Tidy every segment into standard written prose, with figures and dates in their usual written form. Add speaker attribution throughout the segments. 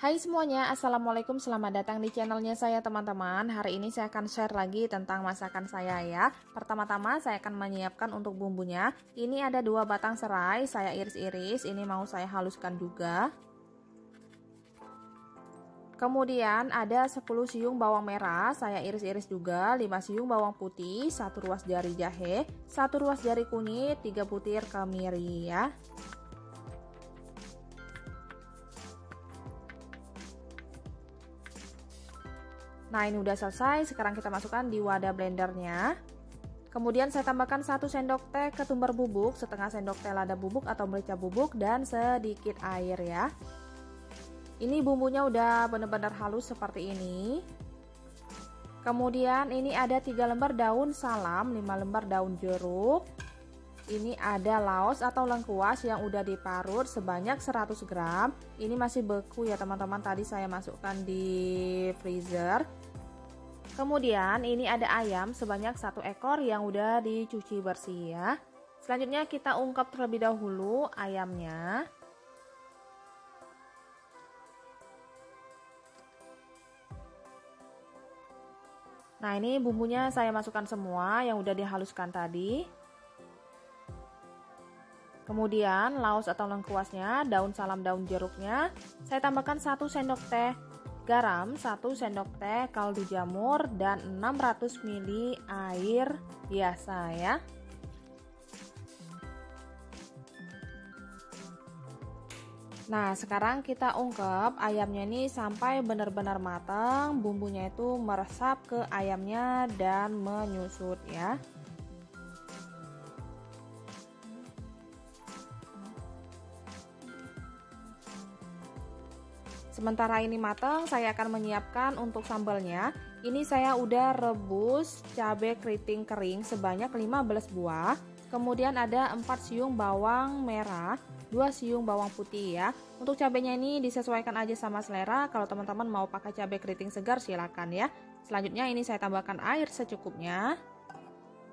Speaker 1: Hai semuanya, Assalamualaikum, selamat datang di channelnya saya teman-teman. Hari ini saya akan share lagi tentang masakan saya ya. Pertama-tama saya akan menyiapkan untuk bumbunya. Ini ada 2 batang serai, saya iris-iris, ini mau saya haluskan juga. Kemudian ada 10 siung bawang merah, saya iris-iris juga, 5 siung bawang putih, 1 ruas jari jahe, 1 ruas jari kunyit, 3 butir kemiri ya. Nah, ini udah selesai, sekarang kita masukkan di wadah blendernya. Kemudian saya tambahkan 1 sendok teh ketumbar bubuk, setengah sendok teh lada bubuk atau merica bubuk, dan sedikit air ya. Ini bumbunya udah benar-benar halus seperti ini. Kemudian ini ada 3 lembar daun salam, 5 lembar daun jeruk. Ini ada laos atau lengkuas yang udah diparut sebanyak 100 gram. Ini masih beku ya teman-teman, tadi saya masukkan di freezer. Kemudian ini ada ayam sebanyak 1 ekor yang udah dicuci bersih ya. Selanjutnya kita ungkep terlebih dahulu ayamnya. Nah, ini bumbunya saya masukkan semua yang udah dihaluskan tadi. Kemudian laos atau lengkuasnya, daun salam, daun jeruknya, saya tambahkan 1 sendok teh garam, 1 sendok teh kaldu jamur, dan 600 ml air biasa ya. Nah, sekarang kita ungkep ayamnya ini sampai benar-benar matang, bumbunya itu meresap ke ayamnya dan menyusut ya. Sementara ini matang, saya akan menyiapkan untuk sambalnya. Ini saya udah rebus cabai keriting kering sebanyak 15 buah. Kemudian ada 4 siung bawang merah, 2 siung bawang putih ya. Untuk cabenya ini disesuaikan aja sama selera. Kalau teman-teman mau pakai cabai keriting segar silakan ya. Selanjutnya ini saya tambahkan air secukupnya.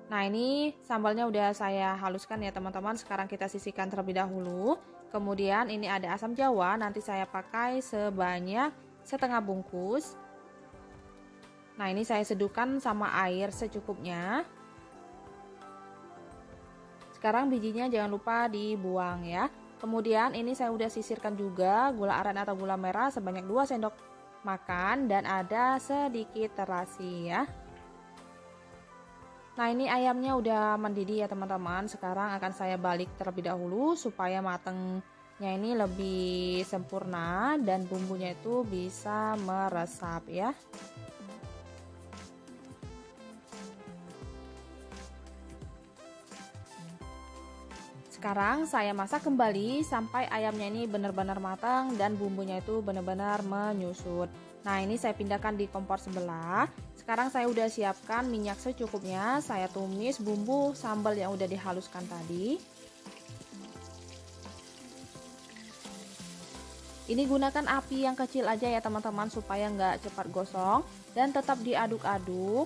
Speaker 1: Nah, ini sambalnya udah saya haluskan ya teman-teman. Sekarang kita sisihkan terlebih dahulu. Kemudian ini ada asam jawa, nanti saya pakai sebanyak setengah bungkus. Nah, ini saya seduhkan sama air secukupnya. Sekarang bijinya jangan lupa dibuang ya. Kemudian ini saya udah sisirkan juga gula aren atau gula merah sebanyak 2 sendok makan dan ada sedikit terasi ya. Nah, ini ayamnya udah mendidih ya teman-teman. Sekarang akan saya balik terlebih dahulu supaya matengnya ini lebih sempurna dan bumbunya itu bisa meresap ya. Sekarang saya masak kembali sampai ayamnya ini benar-benar matang dan bumbunya itu benar-benar menyusut. Nah, ini saya pindahkan di kompor sebelah. Sekarang saya udah siapkan minyak secukupnya. Saya tumis bumbu sambal yang udah dihaluskan tadi. Ini gunakan api yang kecil aja ya teman-teman supaya nggak cepat gosong dan tetap diaduk-aduk.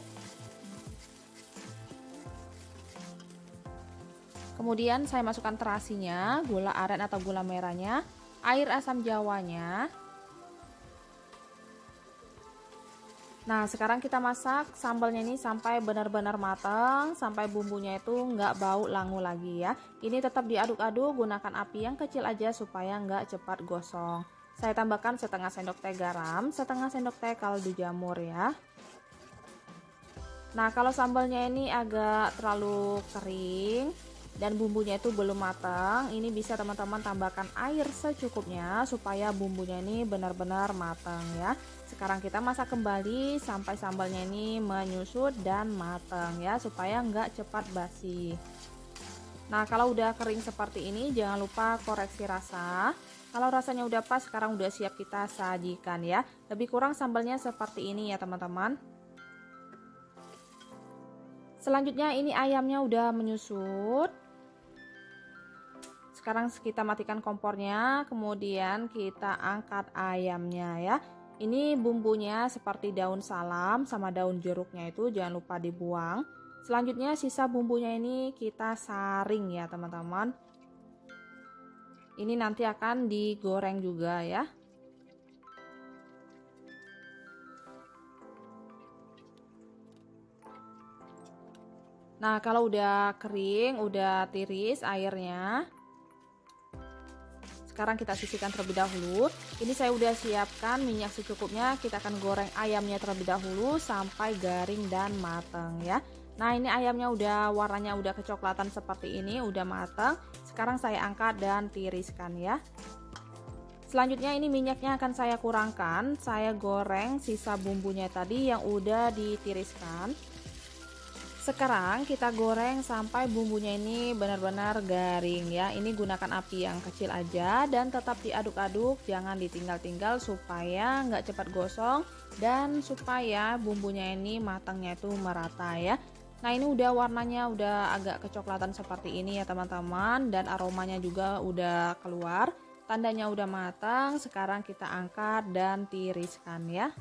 Speaker 1: Kemudian saya masukkan terasinya, gula aren atau gula merahnya, air asam jawanya. Nah, sekarang kita masak sambalnya ini sampai benar-benar matang, sampai bumbunya itu nggak bau langu lagi ya. Ini tetap diaduk-aduk, gunakan api yang kecil aja supaya nggak cepat gosong. Saya tambahkan setengah sendok teh garam, setengah sendok teh kaldu jamur ya. Nah, kalau sambalnya ini agak terlalu kering dan bumbunya itu belum matang, ini bisa teman-teman tambahkan air secukupnya supaya bumbunya ini benar-benar matang ya. Sekarang kita masak kembali sampai sambalnya ini menyusut dan matang ya, supaya nggak cepat basi. Nah, kalau udah kering seperti ini jangan lupa koreksi rasa. Kalau rasanya udah pas, sekarang udah siap kita sajikan ya. Lebih kurang sambalnya seperti ini ya teman-teman. Selanjutnya ini ayamnya udah menyusut. Sekarang kita matikan kompornya, kemudian kita angkat ayamnya ya. Ini bumbunya seperti daun salam sama daun jeruknya itu jangan lupa dibuang. Selanjutnya sisa bumbunya ini kita saring ya teman-teman. Ini nanti akan digoreng juga ya. Nah, kalau udah kering, udah tiris airnya, sekarang kita sisihkan terlebih dahulu. Ini saya udah siapkan minyak secukupnya. Kita akan goreng ayamnya terlebih dahulu sampai garing dan matang ya. Nah, ini ayamnya udah warnanya udah kecoklatan seperti ini, udah matang. Sekarang saya angkat dan tiriskan ya. Selanjutnya ini minyaknya akan saya kurangkan. Saya goreng sisa bumbunya tadi yang udah ditiriskan. Sekarang kita goreng sampai bumbunya ini benar-benar garing ya. Ini gunakan api yang kecil aja dan tetap diaduk-aduk, jangan ditinggal-tinggal supaya nggak cepat gosong dan supaya bumbunya ini matangnya itu merata ya. Nah, ini udah warnanya udah agak kecoklatan seperti ini ya teman-teman, dan aromanya juga udah keluar. Tandanya udah matang. Sekarang kita angkat dan tiriskan ya.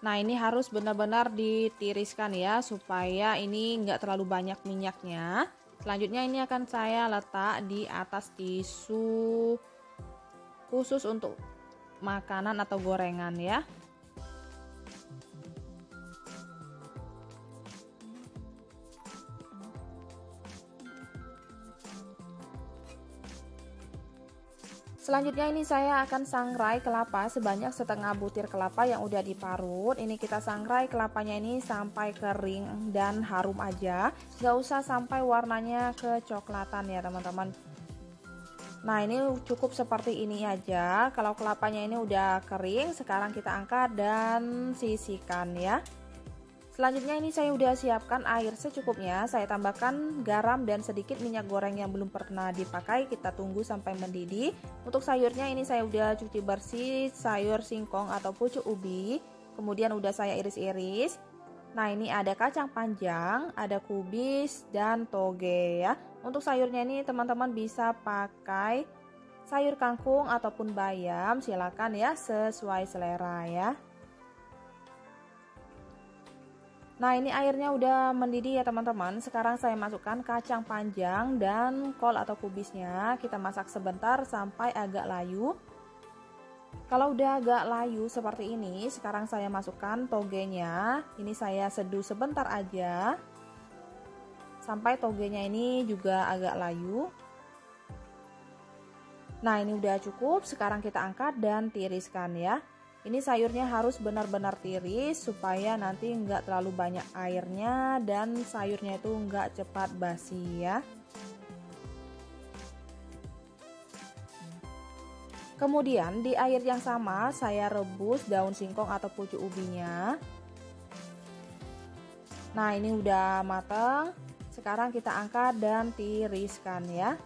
Speaker 1: Nah, ini harus benar-benar ditiriskan ya, supaya ini enggak terlalu banyak minyaknya. Selanjutnya ini akan saya letak di atas tisu khusus untuk makanan atau gorengan ya. Selanjutnya ini saya akan sangrai kelapa sebanyak setengah butir kelapa yang udah diparut. Ini kita sangrai kelapanya ini sampai kering dan harum aja, nggak usah sampai warnanya kecoklatan ya teman-teman. Nah, ini cukup seperti ini aja. Kalau kelapanya ini udah kering, sekarang kita angkat dan sisihkan ya. Selanjutnya ini saya udah siapkan air secukupnya. Saya tambahkan garam dan sedikit minyak goreng yang belum pernah dipakai. Kita tunggu sampai mendidih. Untuk sayurnya ini saya udah cuci bersih sayur singkong atau pucuk ubi. Kemudian udah saya iris-iris. Nah, ini ada kacang panjang, ada kubis dan toge ya. Untuk sayurnya ini teman-teman bisa pakai sayur kangkung ataupun bayam, silakan ya, sesuai selera ya. Nah, ini airnya udah mendidih ya teman-teman. Sekarang saya masukkan kacang panjang dan kol atau kubisnya. Kita masak sebentar sampai agak layu. Kalau udah agak layu seperti ini, sekarang saya masukkan togenya. Ini saya seduh sebentar aja sampai togenya ini juga agak layu. Nah, ini udah cukup. Sekarang kita angkat dan tiriskan ya. Ini sayurnya harus benar-benar tiris supaya nanti nggak terlalu banyak airnya dan sayurnya itu nggak cepat basi ya. Kemudian di air yang sama saya rebus daun singkong atau pucuk ubinya. Nah, ini udah matang. Sekarang kita angkat dan tiriskan ya.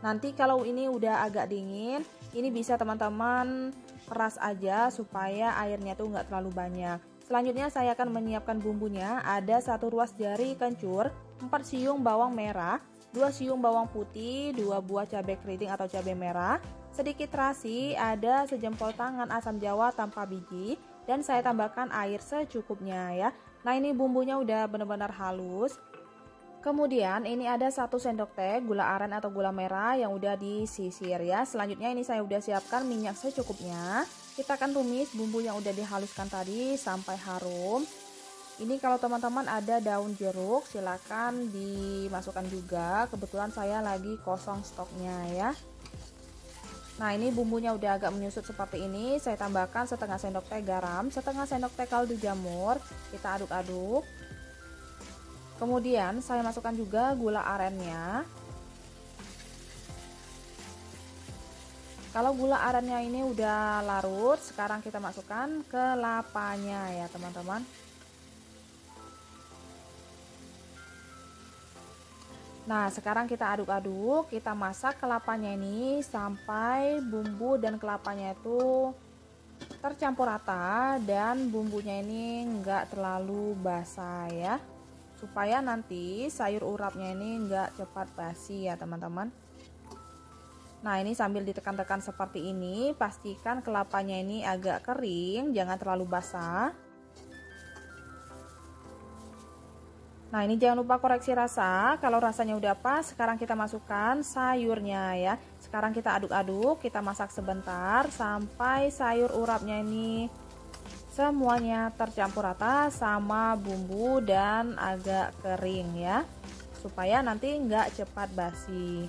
Speaker 1: Nanti kalau ini udah agak dingin, ini bisa teman-teman peras aja supaya airnya tuh nggak terlalu banyak. Selanjutnya saya akan menyiapkan bumbunya. Ada 1 ruas jari kencur, 4 siung bawang merah, 2 siung bawang putih, 2 buah cabai keriting atau cabai merah, sedikit terasi, ada sejempol tangan asam jawa tanpa biji, dan saya tambahkan air secukupnya ya. Nah, ini bumbunya udah benar-benar halus. Kemudian ini ada 1 sendok teh gula aren atau gula merah yang udah disisir ya. Selanjutnya ini saya udah siapkan minyak secukupnya. Kita akan tumis bumbu yang udah dihaluskan tadi sampai harum. Ini kalau teman-teman ada daun jeruk silakan dimasukkan juga. Kebetulan saya lagi kosong stoknya ya. Nah, ini bumbunya udah agak menyusut seperti ini. Saya tambahkan setengah sendok teh garam, setengah sendok teh kaldu jamur. Kita aduk-aduk. Kemudian saya masukkan juga gula arennya. Kalau gula arennya ini udah larut, sekarang kita masukkan kelapanya ya teman-teman. Nah, sekarang kita aduk-aduk, kita masak kelapanya ini sampai bumbu dan kelapanya itu tercampur rata dan bumbunya ini enggak terlalu basah ya. Supaya nanti sayur urapnya ini enggak cepat basi ya teman-teman. Nah, ini sambil ditekan-tekan seperti ini, pastikan kelapanya ini agak kering, jangan terlalu basah. Nah, ini jangan lupa koreksi rasa. Kalau rasanya udah pas, sekarang kita masukkan sayurnya ya. Sekarang kita aduk-aduk, kita masak sebentar sampai sayur urapnya ini semuanya tercampur rata sama bumbu dan agak kering ya, supaya nanti nggak cepat basi.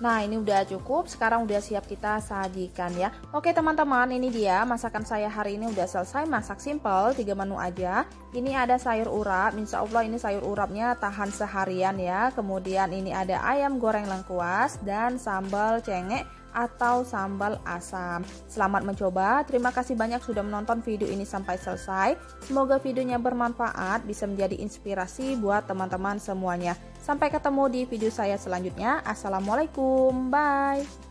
Speaker 1: Nah, ini udah cukup, sekarang udah siap kita sajikan ya. Oke teman-teman, ini dia masakan saya hari ini udah selesai. Masak simple, 3 menu aja. Ini ada sayur urap, insya Allah ini sayur urapnya tahan seharian ya. Kemudian ini ada ayam goreng lengkuas dan sambal cengek atau sambal asam. Selamat mencoba, terima kasih banyak sudah menonton video ini sampai selesai. Semoga videonya bermanfaat, bisa menjadi inspirasi buat teman-teman semuanya. Sampai ketemu di video saya selanjutnya. Assalamualaikum, bye.